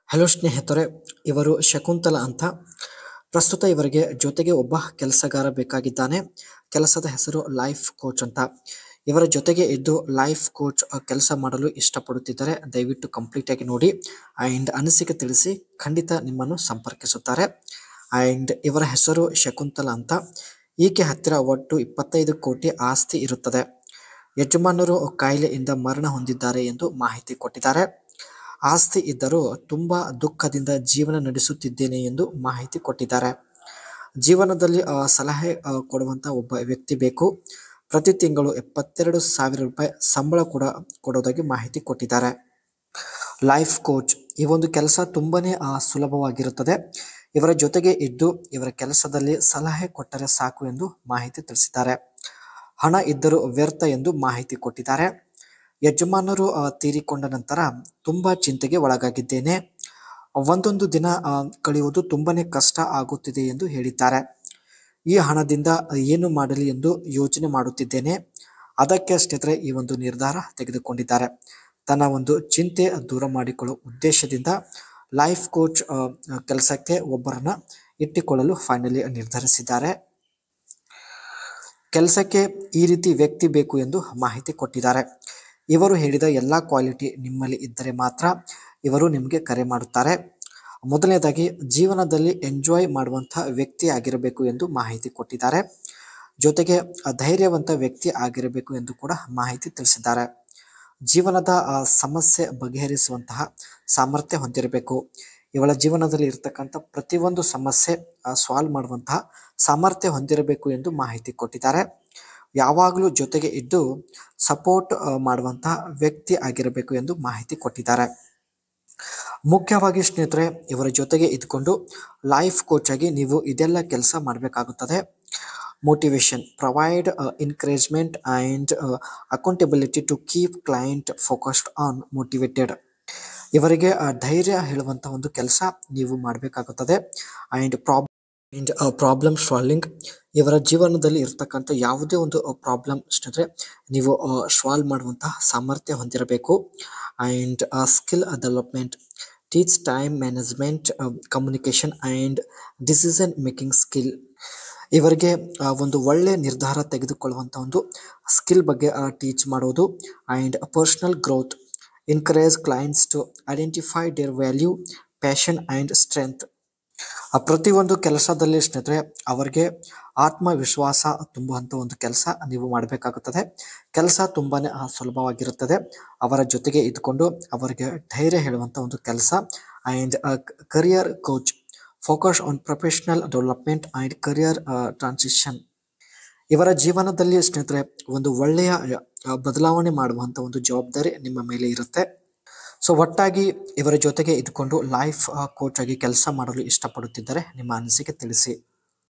Hello ಸ್ನೇಹಿತರೆ, ಇವರು ಶಕುಂತಲಾ ಅಂತ. ಪ್ರಸ್ತುತ ಇವರಿಗೆ ಜೊತೆಗೆ ಒಬ್ಬ ಕೆಲಸಗಾರ ಬೇಕಾಗಿದ್ದಾನೆ. ಕೆಲಸದ ಹೆಸರು ಲೈಫ್ ಕೋಚ್ ಅಂತ. ಇವರ ಜೊತೆಗೆ ಇದ್ದು ಲೈಫ್ ಕೋಚ್ ಕೆಲಸ ಮಾಡಲು ಇಷ್ಟಪಡುತ್ತಿದ್ದರೆ ದಯವಿಟ್ಟು ಕಂಪ್ಲೀಟ್ ಆಗಿ ನೋಡಿ ಆ್ಯಂಡ್ ಅನಿಸಿಕೆ ತಿಳಿಸಿ, ಖಂಡಿತ ನಿಮ್ಮನ್ನು ಸಂಪರ್ಕಿಸುತ್ತಾರೆ. ಆ್ಯಂಡ್ ಇವರ ಹೆಸರು ಶಕುಂತಲಾ ಅಂತ. ಈಕೆ ಹತ್ತಿರ ಒಟ್ಟು 25 ಕೋಟಿ ಆಸ್ತಿ ಇರುತ್ತದೆ. ಯಜಮಾನರು ಕಾಯಿಲೆಯಿಂದ ಮರಣ ಹೊಂದಿದ್ದಾರೆ ಎಂದು ಮಾಹಿತಿ ಕೊಟ್ಟಿದ್ದಾರೆ. ಆಸ್ತಿ ಇದ್ದರೂ ತುಂಬಾ ದುಃಖದಿಂದ ಜೀವನ ನಡೆಸುತ್ತಿದ್ದೇನೆ ಎಂದು ಮಾಹಿತಿ ಕೊಟ್ಟಿದ್ದಾರೆ. ಜೀವನದಲ್ಲಿ ಸಲಹೆ ಕೊಡುವಂತ ಒಬ್ಬ ವ್ಯಕ್ತಿ ಬೇಕು. ಪ್ರತಿ ತಿಂಗಳು 72,000 ರೂಪಾಯಿ ಸಂಬಳ ಕೂಡ ಕೊಡೋದಾಗಿ ಮಾಹಿತಿ ಕೊಟ್ಟಿದ್ದಾರೆ. ಲೈಫ್ ಕೋಚ್ ಈ ಒಂದು ಕೆಲಸ ತುಂಬಾನೇ ಸುಲಭವಾಗಿರುತ್ತದೆ. ಇವರ ಜೊತೆಗೆ ಇದ್ದು ಇವರ ಕೆಲಸದಲ್ಲಿ ಸಲಹೆ ಕೊಟ್ಟರೆ ಸಾಕು ಎಂದು ಮಾಹಿತಿ ತಿಳಿಸಿದ್ದಾರೆ. ಹಣ ಇದ್ದರೂ ವ್ಯರ್ಥ ಎಂದು ಮಾಹಿತಿ ಕೊಟ್ಟಿದ್ದಾರೆ. ಯಜಮಾನರು ತೀರಿಕೊಂಡ ನಂತರ ತುಂಬಾ ಚಿಂತೆಗೆ ಒಳಗಾಗಿದ್ದೇನೆ. ಒಂದೊಂದು ದಿನ ಕಳೆಯುವುದು ತುಂಬಾನೇ ಕಷ್ಟ ಆಗುತ್ತಿದೆ ಎಂದು ಹೇಳಿದ್ದಾರೆ. ಈ ಹಣದಿಂದ ಏನು ಮಾಡಲಿ ಎಂದು ಯೋಚನೆ ಮಾಡುತ್ತಿದ್ದೇನೆ. ಅದಕ್ಕೆ ಸ್ನೇಹಿತರೆ ಈ ಒಂದು ನಿರ್ಧಾರ ತೆಗೆದುಕೊಂಡಿದ್ದಾರೆ. ತನ್ನ ಒಂದು ಚಿಂತೆ ದೂರ ಮಾಡಿಕೊಳ್ಳುವ ಉದ್ದೇಶದಿಂದ ಲೈಫ್ ಕೋಚ್ ಕೆಲಸಕ್ಕೆ ಒಬ್ಬರನ್ನ ಇಟ್ಟುಕೊಳ್ಳಲು ಫೈನಲಿ ನಿರ್ಧರಿಸಿದ್ದಾರೆ. ಕೆಲಸಕ್ಕೆ ಈ ರೀತಿ ವ್ಯಕ್ತಿ ಬೇಕು ಎಂದು ಮಾಹಿತಿ ಕೊಟ್ಟಿದ್ದಾರೆ. ಇವರು ಹೇಳಿದ ಎಲ್ಲ ಕ್ವಾಲಿಟಿ ನಿಮ್ಮಲ್ಲಿ ಇದ್ದರೆ ಮಾತ್ರ ಇವರು ನಿಮಗೆ ಕರೆ ಮಾಡುತ್ತಾರೆ. ಮೊದಲನೇದಾಗಿ ಜೀವನದಲ್ಲಿ ಎಂಜಾಯ್ ಮಾಡುವಂತಹ ವ್ಯಕ್ತಿ ಆಗಿರಬೇಕು ಎಂದು ಮಾಹಿತಿ ಕೊಟ್ಟಿದ್ದಾರೆ. ಜೊತೆಗೆ ಧೈರ್ಯವಂತ ವ್ಯಕ್ತಿ ಆಗಿರಬೇಕು ಎಂದು ಕೂಡ ಮಾಹಿತಿ ತಿಳಿಸಿದ್ದಾರೆ. ಜೀವನದ ಸಮಸ್ಯೆ ಬಗೆಹರಿಸುವಂತಹ ಸಾಮರ್ಥ್ಯ ಹೊಂದಿರಬೇಕು. ಇವಳ ಜೀವನದಲ್ಲಿ ಇರತಕ್ಕಂಥ ಪ್ರತಿಯೊಂದು ಸಮಸ್ಯೆ ಸಾಲ್ವ್ ಮಾಡುವಂತಹ ಸಾಮರ್ಥ್ಯ ಹೊಂದಿರಬೇಕು ಎಂದು ಮಾಹಿತಿ ಕೊಟ್ಟಿದ್ದಾರೆ. ಯಾವಾಗಲೂ ಜೊತೆಗೆ ಇದ್ದು ಸಪೋರ್ಟ್ ಮಾಡುವಂತಹ ವ್ಯಕ್ತಿ ಆಗಿರಬೇಕು ಎಂದು ಮಾಹಿತಿ ಕೊಟ್ಟಿದ್ದಾರೆ. ಮುಖ್ಯವಾಗಿ ಸ್ನೇಹಿತರೆ, ಇವರ ಜೊತೆಗೆ ಇದ್ಕೊಂಡು ಲೈಫ್ ಕೋಚ್ ಆಗಿ ನೀವು ಇದೆಲ್ಲ ಕೆಲಸ ಮಾಡಬೇಕಾಗುತ್ತದೆ. Motivation, provide encouragement and accountability to keep client focused on motivated. ಇವರಿಗೆ ಧೈರ್ಯ ಹೇಳುವಂಥ ಒಂದು ಕೆಲಸ ನೀವು ಮಾಡಬೇಕಾಗುತ್ತದೆ. ಆ್ಯಂಡ್ ಪ್ರಾಬ್ಲಮ್ ಸಾಲ್ವಿಂಗ್, ಇವರ ಜೀವನದಲ್ಲಿ ಇರ್ತಕ್ಕಂಥ ಯಾವುದೇ ಒಂದು ಪ್ರಾಬ್ಲಮ್ ಸ್ನೇಹಿತರೆ ನೀವು ಸಾಲ್ವ್ ಮಾಡುವಂತಹ ಸಾಮರ್ಥ್ಯ ಹೊಂದಿರಬೇಕು. And skill development, teach time management, communication and decision making skill. ಇವರಿಗೆ ಒಂದು ಒಳ್ಳೆಯ ನಿರ್ಧಾರ ತೆಗೆದುಕೊಳ್ಳುವಂಥ ಒಂದು ಸ್ಕಿಲ್ ಬಗ್ಗೆ ಟೀಚ್ ಮಾಡೋದು. And personal growth, encourage clients to identify their value, passion and strength. ಪ್ರತಿಯೊಂದು ಕೆಲಸದಲ್ಲಿ ಸ್ನೇಹಿತರೆ ಅವರಿಗೆ ಆತ್ಮವಿಶ್ವಾಸ ತುಂಬುವಂಥ ಒಂದು ಕೆಲಸ ನೀವು ಮಾಡಬೇಕಾಗುತ್ತದೆ. ಕೆಲಸ ತುಂಬಾನೇ ಸುಲಭವಾಗಿರುತ್ತದೆ. ಅವರ ಜೊತೆಗೆ ಇದ್ಕೊಂಡು ಅವರಿಗೆ ಧೈರ್ಯ ಹೇಳುವಂಥ ಒಂದು ಕೆಲಸ. And career coach, focus on professional development and career transition. ಇವರ ಜೀವನದಲ್ಲಿ ಸ್ನೇಹಿತರೆ ಒಂದು ಒಳ್ಳೆಯ ಬದಲಾವಣೆ ಮಾಡುವಂಥ ಒಂದು ಜವಾಬ್ದಾರಿ ನಿಮ್ಮ ಮೇಲೆ ಇರುತ್ತೆ. ಸೊ ಒಟ್ಟಾಗಿ ಇವರ ಜೊತೆಗೆ ಇದ್ಕೊಂಡು ಲೈಫ್ ಕೋಚ್ ಆಗಿ ಕೆಲಸ ಮಾಡಲು ಇಷ್ಟಪಡುತ್ತಿದ್ದರೆ ನಿಮ್ಮ ಅನಿಸಿಕೆ ತಿಳಿಸಿ.